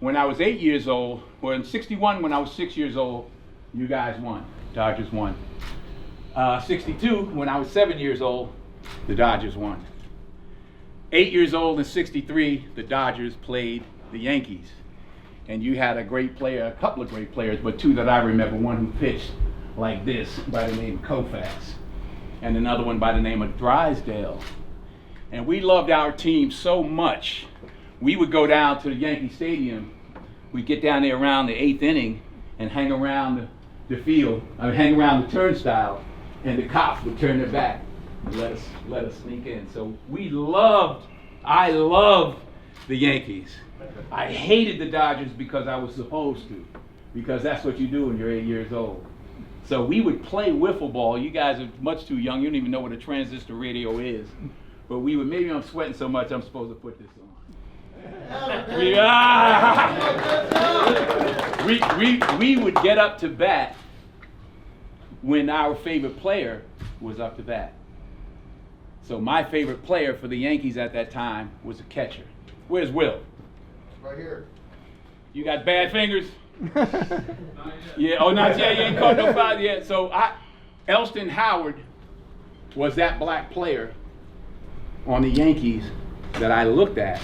when I was 8 years old, or in 61 when I was 6 years old, you guys won. Dodgers won. 62 when I was 7 years old, the Dodgers won. 8 years old in 63, the Dodgers played the Yankees. And you had a great player, a couple of great players, but two that I remember, one who pitched like this by the name of Koufax, and another one by the name of Drysdale. And we loved our team so much, we would go down to the Yankee Stadium, we'd get down there around the 8th inning and hang around the field, hang around the turnstile, and the cops would turn their back and let us sneak in. So I loved the Yankees. I hated the Dodgers because I was supposed to, because that's what you do when you're 8 years old. So we would play wiffle ball. You guys are much too young. You don't even know what a transistor radio is. But maybe I'm sweating so much I'm supposed to put this on. We would get up to bat when our favorite player was up to bat. So my favorite player for the Yankees at that time was a catcher. Where's Will? Right here. You got bad fingers? Yeah, oh, not yet. You ain't caught no foul yet. So Elston Howard was that black player on the Yankees that I looked at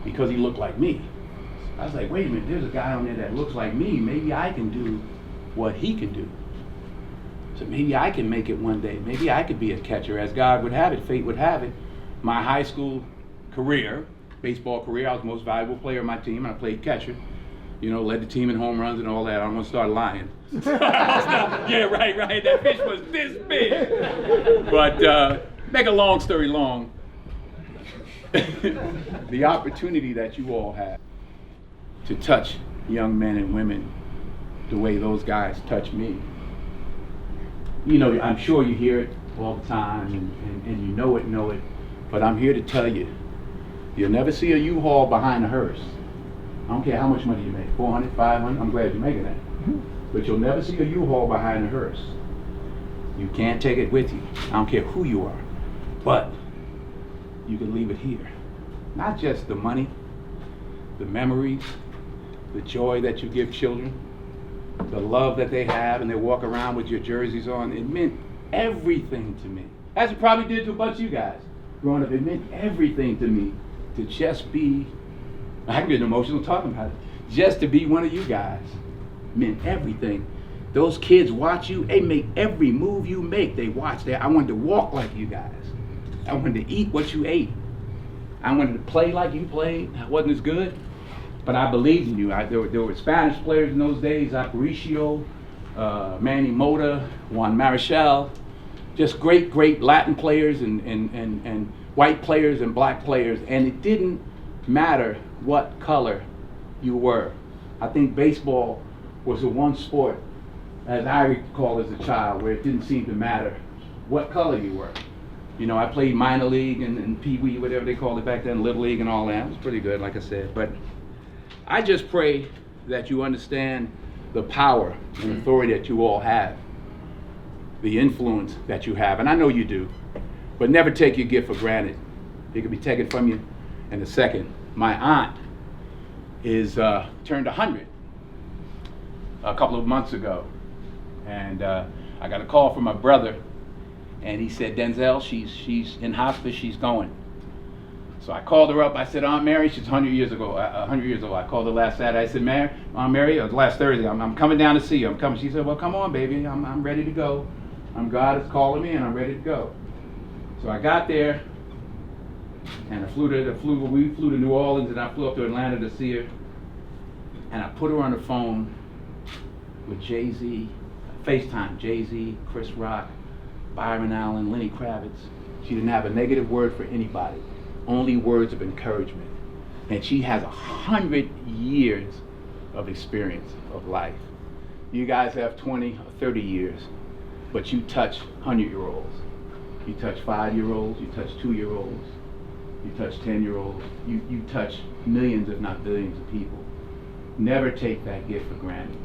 because he looked like me. I was like, wait a minute, there's a guy on there that looks like me. Maybe I can do what he can do. So maybe I can make it one day. Maybe I could be a catcher. As God would have it, fate would have it. My high school career, baseball career, I was the most valuable player on my team, and I played catcher. You know, led the team in home runs and all that. I'm gonna start lying. Yeah, right. That fish was this big. But make a long story long, the opportunity that you all have to touch young men and women the way those guys touch me. You know, I'm sure you hear it all the time and you know it, but I'm here to tell you, you'll never see a U-Haul behind a hearse. I don't care how much money you make, 400, 500, I'm glad you're making that. But you'll never see a U-Haul behind a hearse. You can't take it with you. I don't care who you are, but you can leave it here. Not just the money, the memories, the joy that you give children, the love that they have, and they walk around with your jerseys on. It meant everything to me. As it probably did to a bunch of you guys growing up. It meant everything to me to just be, I can get emotional talking about it, just to be one of you guys meant everything. Those kids watch you, they make every move you make, they watch that. I wanted to walk like you guys. I wanted to eat what you ate. I wanted to play like you played. I wasn't as good, but I believed in you. There were Spanish players in those days, Aparicio, Manny Mota, Juan Marichal, just great Latin players and white players and black players, and it didn't matter what color you were. I think baseball was the one sport, as I recall as a child, where it didn't seem to matter what color you were. You know, I played minor league and Pee Wee, whatever they called it back then, Little League and all that. It was pretty good, like I said. But I just pray that you understand the power and authority that you all have, the influence that you have, and I know you do, but never take your gift for granted. It can be taken from you in a second. My aunt is turned 100 a couple of months ago, and I got a call from my brother, and he said, Denzel, she's in hospice, she's going. So I called her up. I said, Aunt Mary, she's 100 years old. I called her last Saturday. I said, Aunt Mary, it was last Thursday, I'm coming down to see you. I'm coming. She said, well, come on, baby. I'm ready to go. God is calling me, and I'm ready to go. So I got there, and we flew to New Orleans, and I flew up to Atlanta to see her. And I put her on the phone with Jay-Z, FaceTime, Jay-Z, Chris Rock, Byron Allen, Lenny Kravitz. She didn't have a negative word for anybody, only words of encouragement. And she has 100 years of experience of life. You guys have 20 or 30 years, but you touch 100-year-olds. You touch 5-year-olds, you touch 2-year-olds, you touch 10-year-olds, you touch millions, if not billions of people. Never take that gift for granted.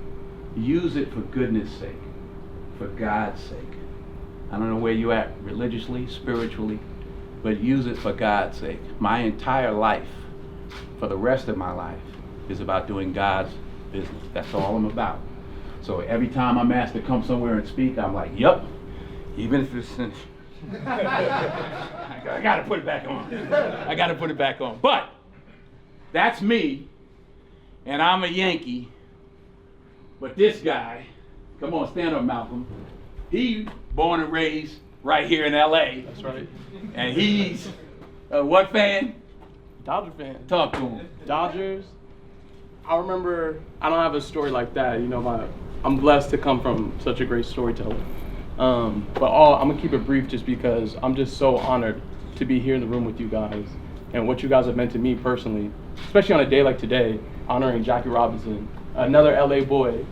Use it for goodness sake, for God's sake. I don't know where you're at religiously, spiritually, but use it for God's sake. My entire life, for the rest of my life, is about doing God's business. That's all I'm about. So every time I'm asked to come somewhere and speak, I'm like, yup, even if it's I gotta put it back on. I gotta put it back on. But that's me, and I'm a Yankee. But this guy, come on, stand up, Malcolm. He born and raised right here in LA. That's right. And he's a what fan? Dodger fan. Talk to him. Dodgers. I remember, I don't have a story like that. You know, I'm blessed to come from such a great storyteller. I'm gonna keep it brief just because I'm just so honored to be here in the room with you guys and what you guys have meant to me personally, especially on a day like today, honoring Jackie Robinson, another LA boy,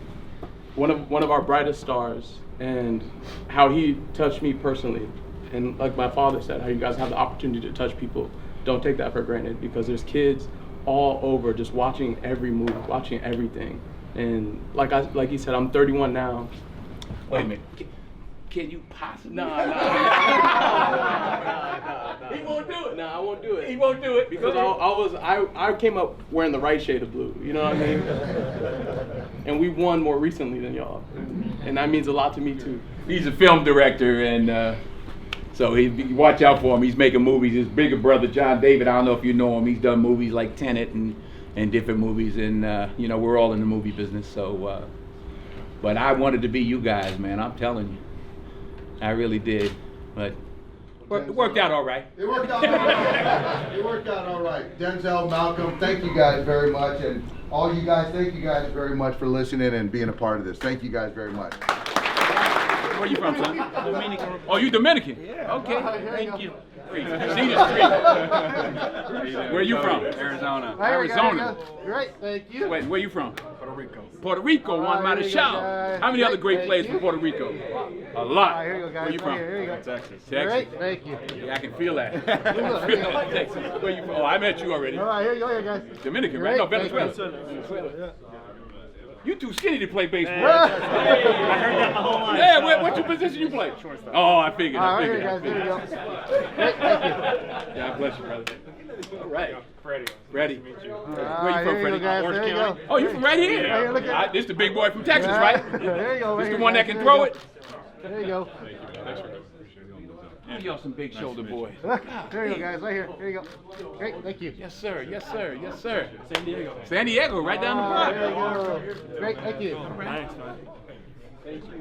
one of our brightest stars, and how he touched me personally. And like my father said, how you guys have the opportunity to touch people. Don't take that for granted, because there's kids all over just watching every move, watching everything. And like he said, I'm 31 now. Wait a minute. Can you possibly? No. He won't do it. No, I won't do it. He won't do it because I came up wearing the right shade of blue. You know what I mean? And we won more recently than y'all, and that means a lot to me too. He's a film director, and so watch out for him. He's making movies. His bigger brother, John David, I don't know if you know him. He's done movies like Tenet and different movies, and we're all in the movie business. So, but I wanted to be you guys, man. I'm telling you. I really did, but it worked out all right. It worked out all right. It worked out all right. Denzel, Malcolm, thank you guys very much, and all you guys, thank you guys very much for listening and being a part of this. Thank you guys very much. Where you from, son? Dominican. Oh, you Dominican? Yeah. Okay. Thank you. Where you from? Arizona. Arizona. Great, thank you. Wait, where you from? Puerto Rico. Puerto Rico, Juan Marichal. How many other great players from Puerto Rico? A lot. Here you go, guys. Where you from? Here you go. Texas. Texas. Great, thank you. Yeah, I can feel that. Texas. Where you from? Oh, I met you already. All right, here you go, here, guys. Dominican, right? No, Great, Venezuela. You too skinny to play baseball. I heard that my whole life. Yeah, what your position you play? Shortstop. Oh, I figured. All right, here you guys, here you go. Great, thank you. God bless you, brother. All right. Freddie. Freddie. Nice to meet you. Where you from, Here you Freddie? go, guys, Orange there you County. go. Oh, you from right here? Right here, look at This the big boy from Texas, Yeah. right? There you go. This right the here, one that guys, can there you throw go. it? There you go. Y'all some big shoulder boys. There you go, guys, right here. Here you go. Great, thank you. Yes, sir. Yes, sir. Yes, sir. San Diego. San Diego, right down the block. There you go. Great, thank you. Thanks, man.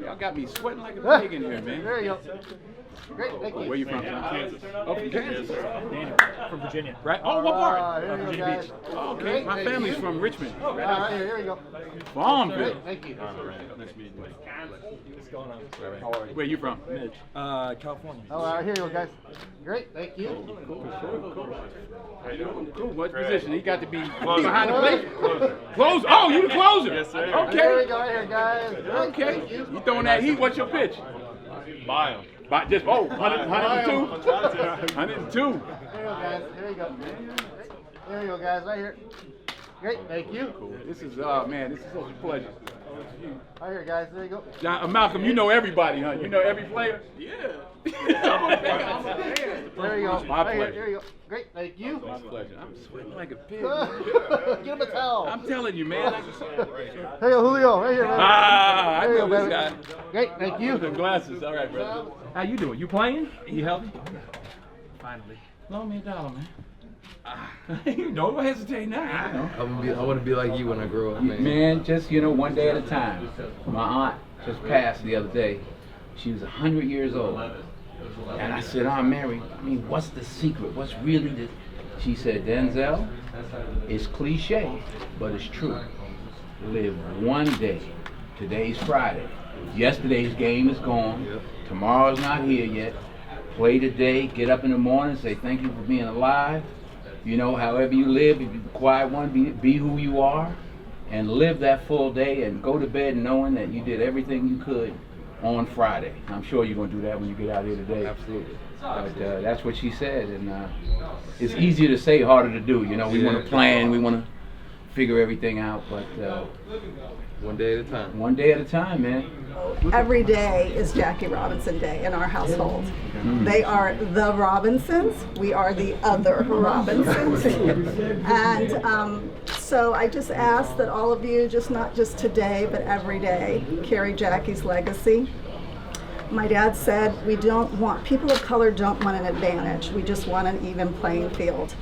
Y'all got me sweating like a pig in here, man. There you go. Great, thank you. Where you from? Kansas. Oh, from Kansas. Daniel. From Virginia. Right? Oh, what part? There you go, Virginia guys. Beach. Oh, okay. Great, My thank family's you. from Richmond. All right, here you go. Farmville. Great, thank you. Nice meeting you. What's going on? How are you? Where you from? Mitch. California. All right, here you go, guys. Great, thank you. Cool. What position? He got to be behind the plate? Closer. Oh, you the closer. Yes, sir. There Okay. we go, right here, guys. Great, Okay. thank you. You throwing that heat? What's your pitch? Buy him. Just 102. There you 102. go, guys. Here you go. There you go, guys, right here. Great, thank you. This is man, this is such a pleasure. Right here, guys. There you go. John, Malcolm, you know everybody, huh? You know every player? Yeah. There you go. My Right here, pleasure. here you go. Great, thank you. My pleasure. I'm sweating like a pig. Give him a towel. I'm telling you, man. Hey, Julio, right here, man. I There you know go, this guy. baby. Great, thank you. The glasses. All right, brother. How you doing? You playing? You healthy? Finally. Loan me $1, man. Don't hesitate now. I want to be like you when I grow up, man. Man, just, one day at a time. My aunt just passed the other day. She was 100 years old. And I said, Aunt Mary, what's the secret? What's really the... She said, Denzel, it's cliche, but it's true. Live one day. Today's Friday. Yesterday's game is gone. Tomorrow's not here yet. Play today, get up in the morning, say thank you for being alive. However you live, if you're the quiet one, be who you are, and live that full day and go to bed knowing that you did everything you could on Friday. I'm sure you're going to do that when you get out here today. Absolutely. But that's what she said, and it's easier to say, harder to do. We want to plan, we want to figure everything out, but One day at a time. one day at a time, man. Every day is Jackie Robinson Day in our household. They are the Robinsons. We are the other Robinsons. And So I just ask that all of you, just not just today, but every day, carry Jackie's legacy. My dad said people of color don't want an advantage. We just want an even playing field.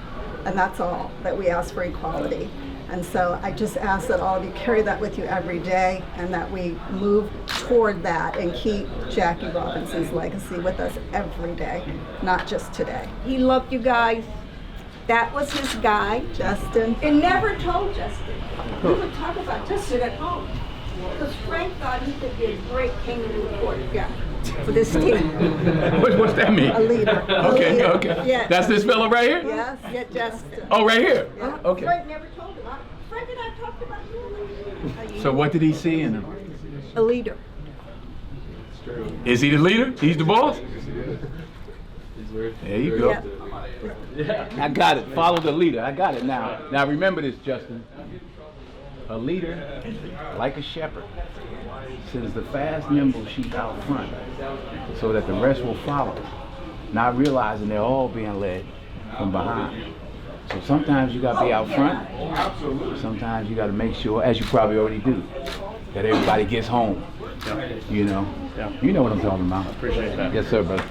And that's all, that we ask for equality. And so I just ask that all of you carry that with you every day and that we move toward that and keep Jackie Robinson's legacy with us every day, not just today. He loved you guys. That was his guy. Justin. And never told Justin. We would talk about Justin at home. Because Frank thought he could be a great kangaroo court guy for this team. What's that mean? A leader. Okay, okay. Yes. That's this fellow right here? Yes. Yeah, Justin. Oh, right here? Yeah. Okay. Frank never told him. Frank and I talked about you. So what did he see in him? A leader. Is he the leader? He's the boss? There you go. Yeah. I got it. Follow the leader. I got it now. Now remember this, Justin. A leader, like a shepherd, sends the fast, nimble sheep out front so that the rest will follow, not realizing they're all being led from behind. So sometimes you got to be out front. Sometimes you got to make sure, as you probably already do, that everybody gets home. You know? You know what I'm talking about. Appreciate that. Yes, sir, brother.